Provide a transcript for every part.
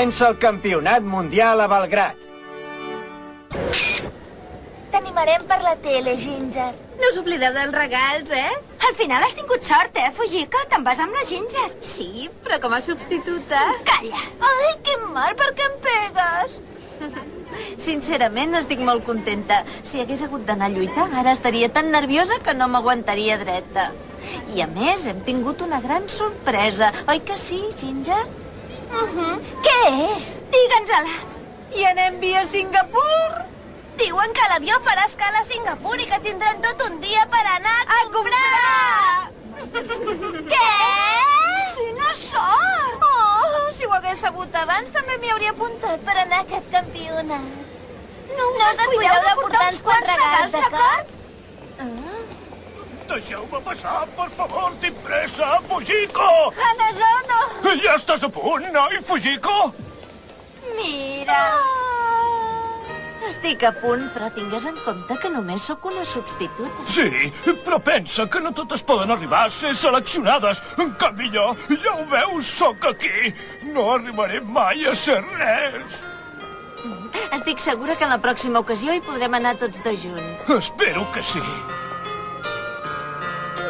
Comença el campionat mundial a Belgrad. T'animarem per la tele, Ginger. No us oblideu dels regals, Al final has tingut sort, Fujiko? Te'n vas amb la Ginger. Sí, però com a substituta. Calla. Ai, que mal, per què em pegues? Sincerament, estic molt contenta. Si hagués hagut d'anar a lluitar, ara estaria tan nerviosa que no m'aguantaria dreta. I a més, hem tingut una gran sorpresa. Oi que sí, Ginger? Què és? Digue'ns-la. I anem via Singapur! Diuen que l'avió farà escala a Singapur i que tindran tot un dia per anar a comprar! Què? Quina sort! Oh, si ho hagués sabut abans també m'hi hauria apuntat per anar a aquest campionat. No us descuideu de portar uns quants regals, d'acord? Deixeu-me passar, per favor, tinc pressa, Fujiko! Hanazono! Ja estàs a punt, noi, Fujiko? Mira... Estic a punt, però tingués en compte que només sóc una substituta. Sí, però pensa que no totes poden arribar a ser seleccionades. En canvi jo, ja ho veus, sóc aquí. No arribaré mai a ser res. Estic segura que en la pròxima ocasió hi podrem anar tots dos junts. Espero que sí.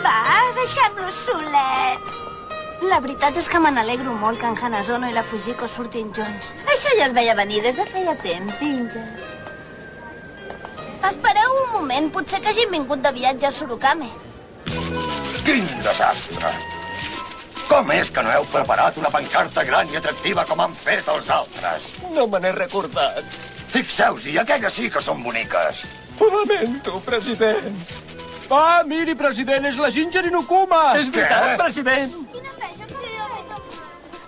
Va, deixem-los solets. La veritat és que me n'alegro molt que en Hanazono i la Fujiko surtin junts. Això ja es veia venir des de feia temps, Ginger. Espereu un moment, potser que hagin vingut de viatge a Surukame. Quin desastre! Com és que no heu preparat una pancarta gran i atractiva com han fet els altres? No me n'he recordat. Fixeu-s'hi, aquelles sí que són boniques. Ho lamento, president. Ah, miri, president, és la Ginger Inokuma. És veritat, president. Quina peix,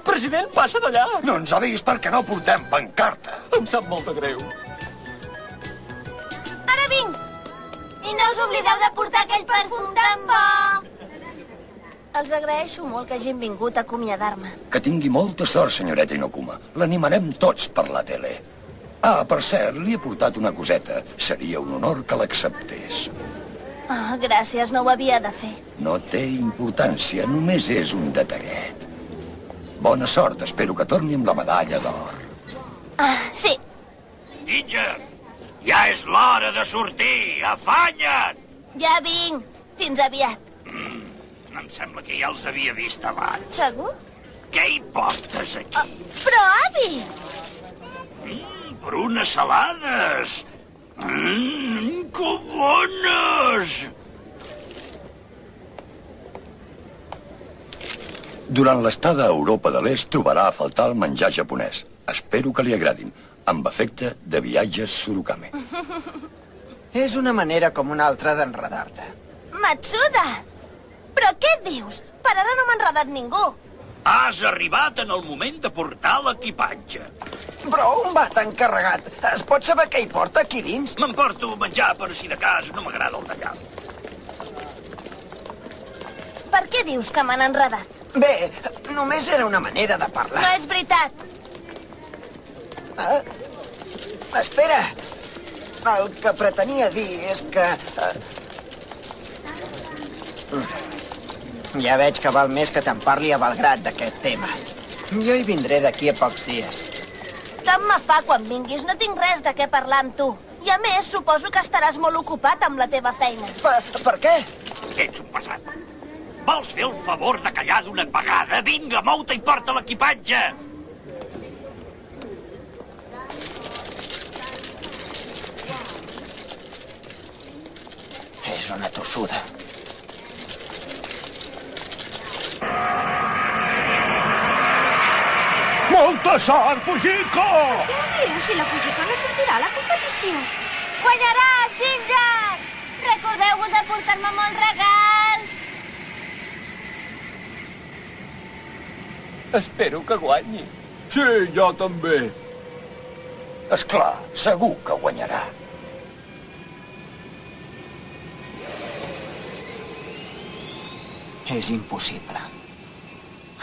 President, passa d'allà. No ens ha vist perquè no portem pancarta. Em sap molt de greu. Ara vinc! I no us oblideu de portar aquell perfum tan bo! Els agraeixo molt que hagin vingut a acomiadar-me. Que tingui molta sort, senyoreta Inokuma. L'animarem tots per la tele. Ah, per cert, li he portat una coseta. Seria un honor que l'acceptés. Ah, gràcies, no ho havia de fer. No té importància, només és un detallet. Bona sort, espero que torni amb la medalla d'or. Ah, sí. Ginger, ja és l'hora de sortir. Afanya't! Ja vinc. Fins aviat. Em sembla que ja els havia vist abans. Segur? Què hi portes aquí? Però, avi! Prunes salades! Que bones! Durant l'estada a Europa de l'Est trobarà a faltar el menjar japonès. Espero que li agradin. Amb efecte de viatges Surukame. És una manera com una altra d'enredar-te. Matsuda! Però què dius? Per ara no m'ha enredat ningú. Has arribat en el moment de portar l'equipatge. Però on va tan carregat? Es pot saber què hi porta aquí dins? M'emporto menjar per si de cas no m'agrada el d'allà. Per què dius que m'han enredat? Bé, només era una manera de parlar. No és veritat. Espera. El que pretenia dir és que... Ja veig que val més que te'n parli a Belgrad d'aquest tema. Jo hi vindré d'aquí a pocs dies. Tant me fa quan vinguis, no tinc res de què parlar amb tu. I a més, suposo que estaràs molt ocupat amb la teva feina. Per què? Ets un pesat. Vols fer el favor de callar d'una vegada? Vinga, mou-te i porta l'equipatge! És una tossuda. Molta sort, Fujiko! Què dius? Si la Fujiko no sortirà a la competició. Guanyarà, Ginger! Recordeu-vos de portar-me molts regals! Espero que guanyi. Sí, jo també. És clar, segur que guanyarà. És impossible.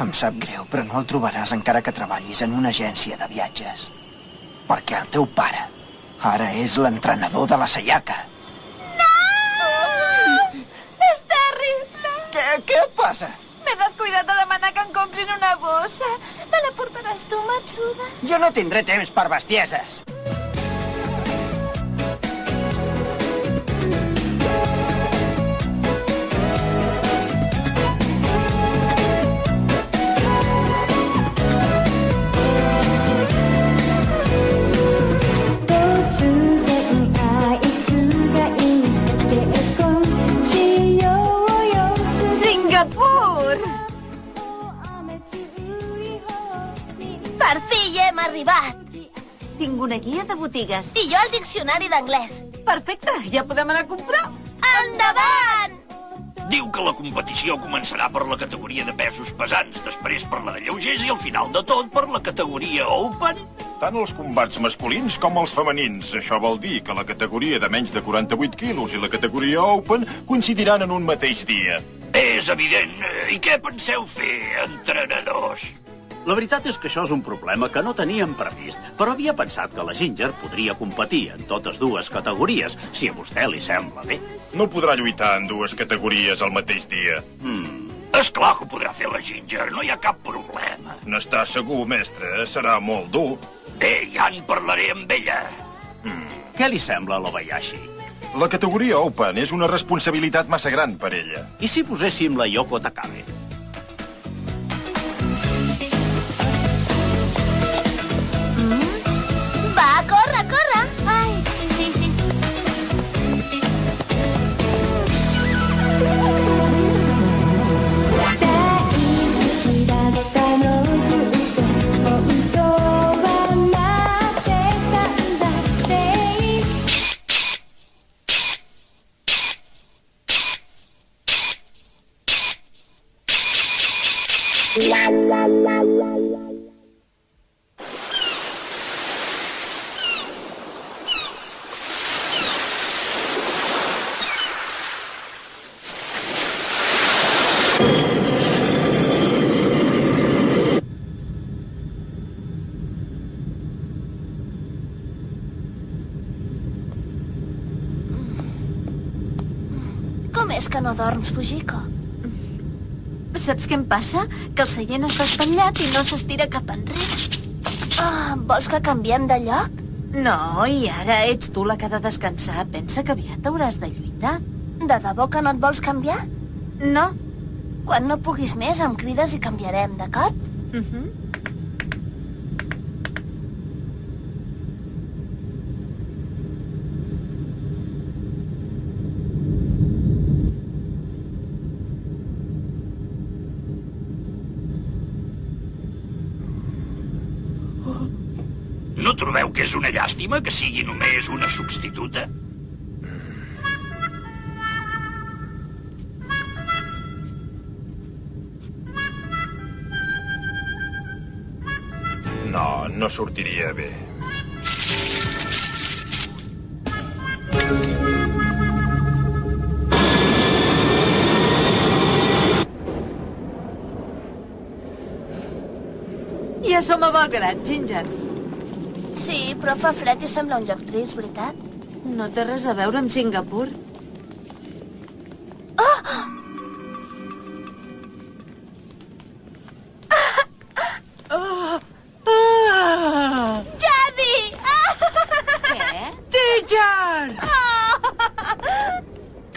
Em sap greu, però no el trobaràs encara que treballis en una agència de viatges. Perquè el teu pare ara és l'entrenador de la Sayaka. No! És terrible! Què et passa? M'he descuidat de demanar que em comprin una bossa. Me la portarà Vas tu, Matsuda? Jo no tindré temps per bestieses. Per fi hi hem arribat. Tinc una guia de botigues. I jo el diccionari d'anglès. Perfecte, ja podem anar a comprar. Endavant! Diu que la competició començarà per la categoria de pesos pesants, després per la de lleugers i al final de tot per la categoria Open. Tant els combats masculins com els femenins. Això vol dir que la categoria de menys de 48 quilos i la categoria Open coincidiran en un mateix dia. És evident. I què penseu fer, entrenadors? La veritat és que això és un problema que no teníem previst, però havia pensat que la Ginger podria competir en totes dues categories, si a vostè li sembla bé. No podrà lluitar en dues categories al mateix dia. Esclar que ho podrà fer la Ginger, no hi ha cap problema. N'està segur, mestre? Serà molt dur. Bé, ja en parlaré amb ella. Què li sembla a l'Obayashi? La categoria Open és una responsabilitat massa gran per ella. I si poséssim la Yoko Takabe? Va, corre, corre! Ai, sí, sí. Com és que no dorms, Fujiko? Saps què em passa? Que el seient està espatllat i no s'estira cap enrere. Vols que canviem de lloc? No, i ara ets tu la que ha de descansar. Pensa que aviat hauràs de lluitar. De debò que no et vols canviar? No. Quan no puguis més, em crides i canviarem, d'acord? No trobeu que és una llàstima que sigui només una substituta? No, no sortiria bé. Ja som a Belgrat, Ginger. Sí, però fa fred i sembla un lloc trist, veritat? No té res a veure amb Singapur. Jadi! Què? Ginger!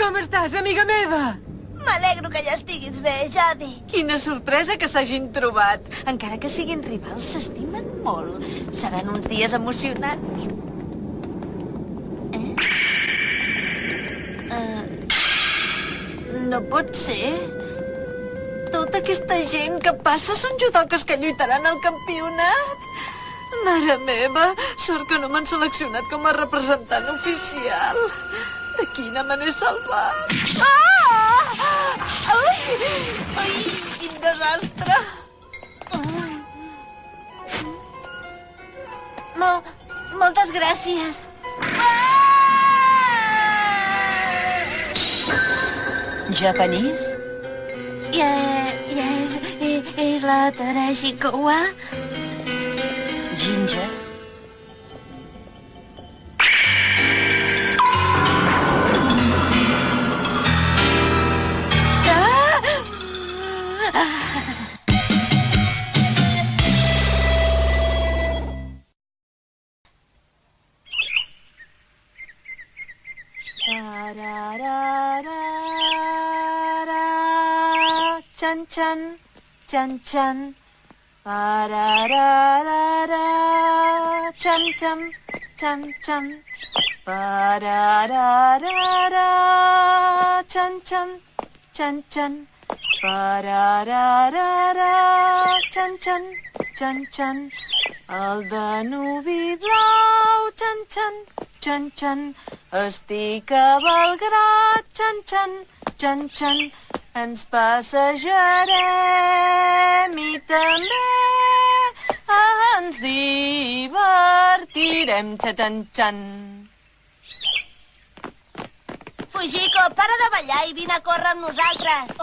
Com estàs, amiga meva? M'alegro que ja estiguis bé, Jadi. Quina sorpresa que s'hagin trobat. Encara que siguin rivals, s'estimen molt. Seran uns dies emocionants. No pot ser. Tota aquesta gent que passa són judoques que lluitaran al campionat. Mare meva, sort que no m'han seleccionat com a representant oficial. De quina me n'he salvat. Ai! Ai, quin desastre. Moltes gràcies. Japanès? És la Tarashikowa. Ginger? Chan, chan, chan, chan. Chan, chan, chan, chan. Chan, chan, chan, chan. Chan, chan, chan, chan. El Danubi blau, chan, chan, chan, chan. Estic a Belgrat, chan, chan, chan, chan. Ens passejarem i també ens divertirem, xan, xan. Fujiko, para de ballar i vine a córrer amb nosaltres.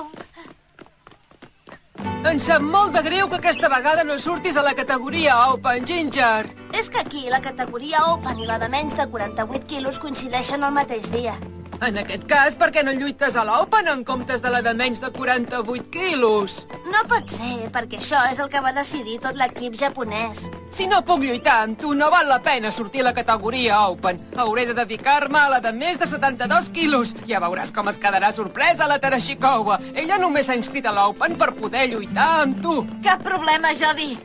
Em sap molt de greu que aquesta vegada no surtis a la categoria Open, Ginger. És que aquí la categoria Open i la de menys de 48 quilos coincideixen el mateix dia. En aquest cas, per què no lluites a l'Open en comptes de la de menys de 48 quilos? No pot ser, perquè això és el que va decidir tot l'equip japonès. Si no puc lluitar amb tu, no val la pena sortir a la categoria Open. Hauré de dedicar-me a la de més de 72 quilos. Ja veuràs com es quedarà sorpresa la Terashikawa. Ella només s'ha inscrit a l'Open per poder lluitar amb tu. Cap problema, Jody.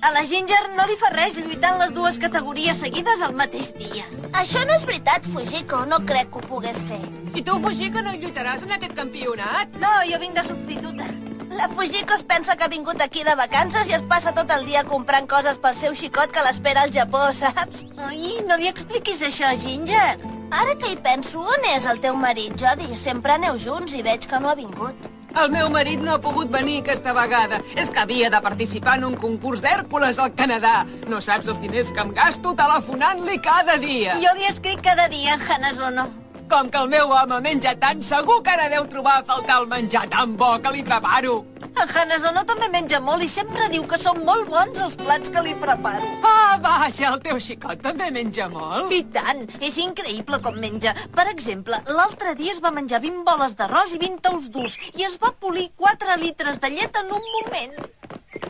A la Ginger no li fa res lluitar en les dues categories seguides al mateix dia. Això no és veritat, Fujiko. No crec que ho pogués fer. I tu, Fujiko, no lluitaràs en aquest campionat? No, jo vinc de substituta. La Fujiko es pensa que ha vingut aquí de vacances i es passa tot el dia comprant coses pel seu xicot que l'espera al Japó, saps? Ai, no li expliquis això, Ginger. Ara que hi penso, on és el teu marit, Jody? Sempre aneu junts i veig que no ha vingut. El meu marit no ha pogut venir aquesta vegada. És que havia de participar en un concurs d'Hèrcules al Canadà. No saps els diners que em gasto telefonant-li cada dia. Jo li escric cada dia en Hanazono. Com que el meu home menja tant, segur que ara deu trobar a faltar el menjar tan bo que li preparo. En Hanazono també menja molt i sempre diu que són molt bons els plats que li preparo. Ah, vaja, el teu xicot també menja molt. I tant, és increïble com menja. Per exemple, l'altre dia es va menjar 20 boles d'arròs i 20 ous durs i es va polir 4 litres de llet en un moment.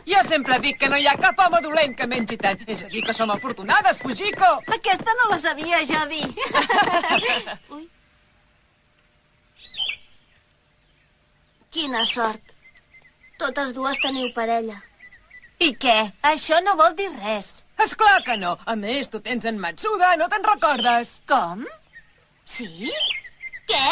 Jo sempre dic que no hi ha cap home dolent que mengi tant. És a dir, que som afortunades, Fujiko. Aquesta no la sabia, Jody. Ui. Quina sort. Totes dues teniu parella. I què? Això no vol dir res. És clar que no. A més, tu tens en Matsuda, no te'n recordes? Com? Sí? Què?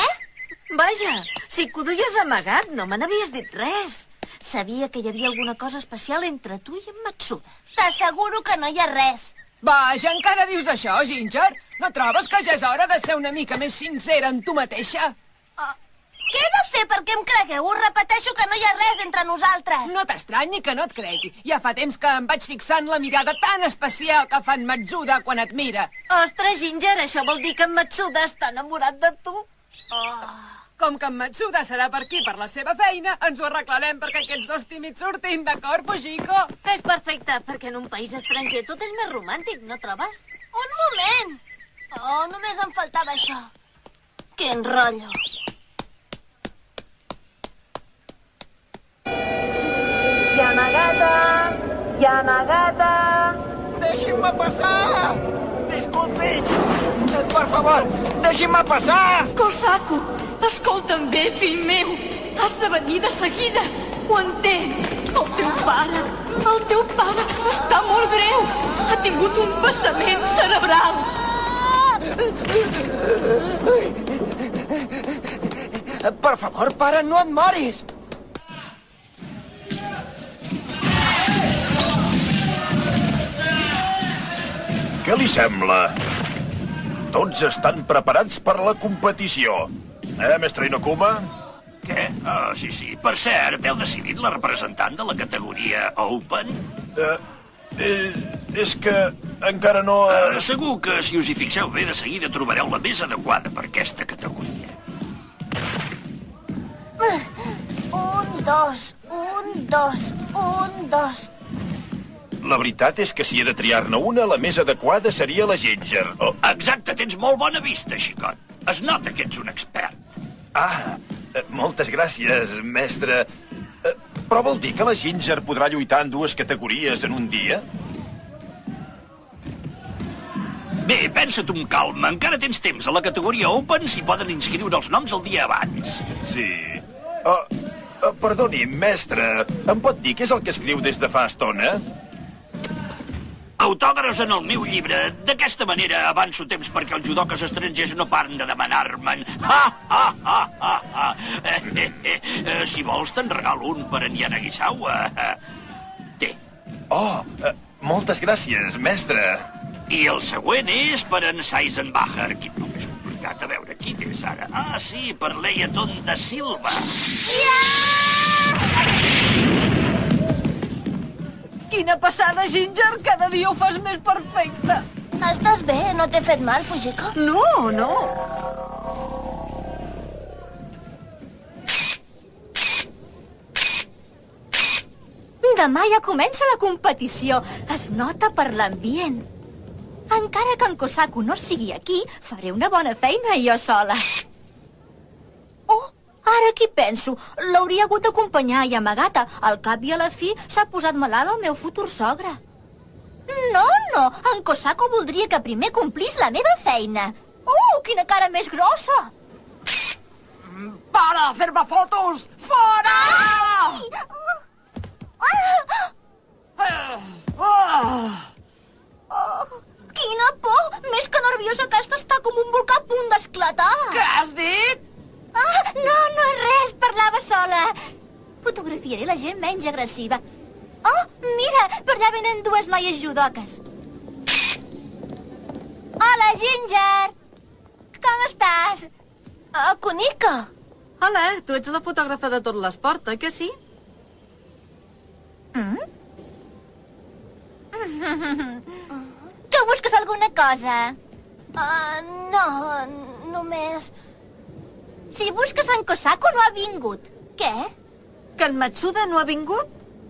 Vaja, si que ho duies amagat, no me n'havies dit res. Sabia que hi havia alguna cosa especial entre tu i en Matsuda. T'asseguro que no hi ha res. Vaja, encara dius això, Ginger? No trobes que ja és hora de ser una mica més sincera en tu mateixa? Què he de fer perquè em cregueu? Us repeteixo que no hi ha res entre nosaltres. No t'estranyi que no et cregui. Ja fa temps que em vaig fixar en la mirada tan especial que fa en Matsuda quan et mira. Ostres, Ginger, això vol dir que en Matsuda està enamorat de tu? Com que en Matsuda serà per aquí per la seva feina, ens ho arreglarem perquè aquests dos tímids surtin, d'acord, Fujiko? És perfecte, perquè en un país estranger tot és més romàntic, no trobes? Un moment! Oh, només em faltava això. Quin rotllo. Yamagata! Yamagata! Deixin-me passar! Disculpi! Per favor, deixin-me passar! Kosaku, escolta'm bé, fill meu. Has de venir de seguida. Ho entens? El teu pare està molt greu. Ha tingut un vessament cerebral. Per favor, pare, no et moris! Què li sembla? Tots estan preparats per la competició. Mestre Inokuma? Què? Sí. Per cert, heu decidit la representant de la categoria Open? És que encara no... Segur que si us hi fixeu bé, de seguida trobareu la més adequada per aquesta categoria. 1, 2, 1, 2, 1, 2. La veritat és que si he de triar-ne una, la més adequada seria la Ginger. Exacte, tens molt bona vista, xicot. Es nota que ets un expert. Moltes gràcies, mestre. Però vol dir que la Ginger podrà lluitar en dues categories en un dia? Bé, pensa-t'ho amb calma. Encara tens temps. A la categoria Open s'hi poden inscriure els noms el dia abans. Sí. Perdoni, mestre, em pot dir què és el que escriu des de fa estona? Autògrafs en el meu llibre. D'aquesta manera avanço temps perquè els judoques estrangers no paren de demanar-me'n. Si vols, te'n regalo un per en Yanagisawa. Té. Oh, moltes gràcies, mestre. I el següent és per en Seisenbacher. Quin nom més complicat. A veure, quin és ara? Ah, sí, per Leighton da Silva. Quina passada, Ginger! Cada dia ho fas més perfecte. Estàs bé? No t'he fet mal, Fujiko? No, no. Demà ja comença la competició. Es nota per l'ambient. Encara que en Kosaku no sigui aquí, faré una bona feina jo sola. Oh, ara aquí penso. L'hauria hagut d'acompanyar a Yamagata. Al cap i a la fi s'ha posat malalt el meu futur sogre. No, en Kosaku voldria que primer complís la meva feina. Quina cara més grossa! Para de fer-me fotos! Fora! Quina por! Més que nerviosa aquesta està com un volcà a punt d'esclatar. Què has dit? No, res, parlava sola. Fotografiaré la gent menys agressiva. Oh, mira, per allà venen dues noies judoques. Hola, Ginger! Com estàs? Kunika! Hola, tu ets la fotògrafa de tot l'esport, oi que sí? Que busques alguna cosa? No, només... Si busques en Kosaku no ha vingut. Què? Que en Matsuda no ha vingut?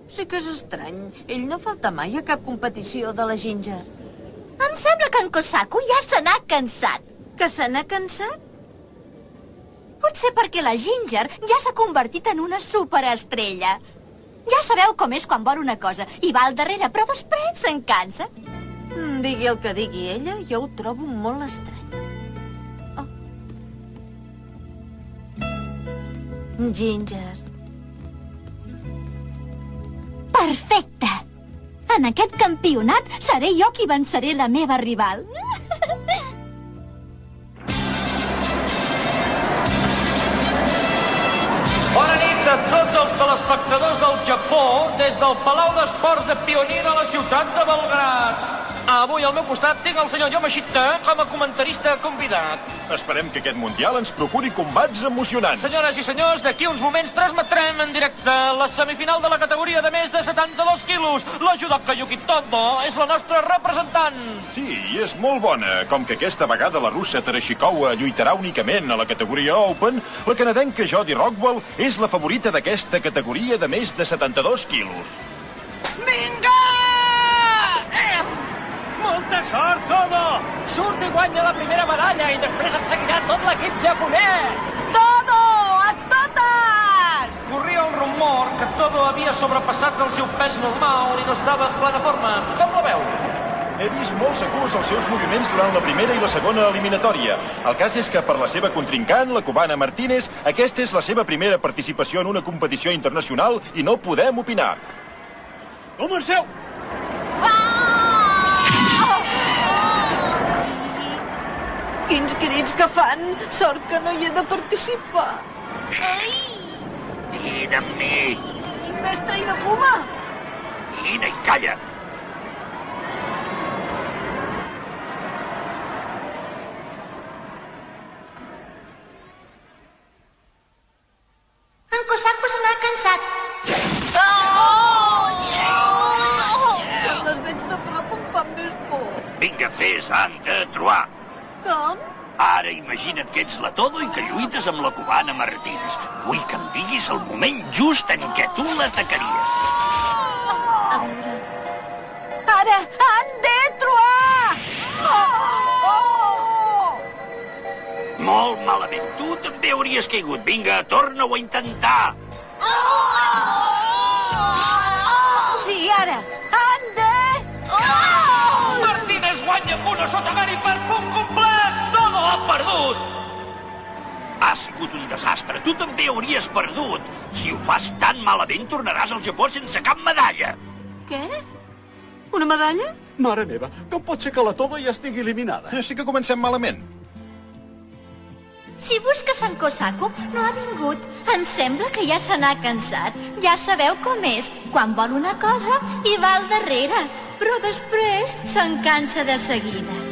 Sí que és estrany. Ell no falta mai a cap competició de la Ginger. Em sembla que en Kosaku ja se n'ha cansat. Que se n'ha cansat? Potser perquè la Ginger ja s'ha convertit en una superestrella. Ja sabeu com és quan vol una cosa i va al darrere, però després se'n cansa. Digui el que digui ella, jo ho trobo molt estrany. Ginger. Perfecte! En aquest campionat seré jo qui venceré la meva rival. Bona nit a tots els telespectadors del Japó des del Palau d'Esports de Pionir a la ciutat de Belgrad. Avui al meu costat tinc el senyor Yamashita com a comentarista convidat. Esperem que aquest Mundial ens procuri combats emocionants. Senyores i senyors, d'aquí uns moments transmetrem en directe la semifinal de la categoria de més de 72 quilos. La judoka Yuki Todo és la nostra representant. Sí, i és molt bona. Com que aquesta vegada la russa Tereshikova lluitarà únicament a la categoria Open, la canadenca Jody Rockwell és la favorita d'aquesta categoria de més de 72 quilos. Vinga! Molta sort, Todo! Surt i guanya la primera medalla i després en seguirà tot l'equip japonès! Todo! A totes! Corria el rumor que Todo havia sobrepassat el seu pes normal i no estava en plena forma. Com la veu? He vist molt segurs els seus moviments durant la primera i la segona eliminatòria. El cas és que per la seva contrincant, la cubana Martínez, aquesta és la seva primera participació en una competició internacional i no podem opinar. Comenceu! Quins crits que fan! Sort que no hi he de participar. Vine amb mi! Mestre Iwakuma! Vine i calla! En Kosaku se n'ha cansat. Quan les veig de prop em fan més por. Vinga, fes, han de trobar. Com? Ara imagina't que ets la Todo i que lluites amb la cubana Martínez. Vull que em diguis el moment just en què tu l'atacaries. A veure... Ara! Han de trobar! Molt malament. Tu també hauries caigut. Vinga, torna-ho a intentar. Sí, ara! Han de... Martínez guanya amb una Toga Sotogari per punt complet! Todo ha perdut! Ha sigut un desastre. Tu també hauries perdut. Si ho fas tan malament, tornaràs al Japó sense cap medalla. Què? Una medalla? Mare meva, com pot ser que la Toga ja estigui eliminada? Sí que comencem malament. Si busques en Kosaku, no ha vingut. Em sembla que ja se n'ha cansat. Ja sabeu com és. Quan vol una cosa, hi va al darrere. Però després se'n cansa de seguida.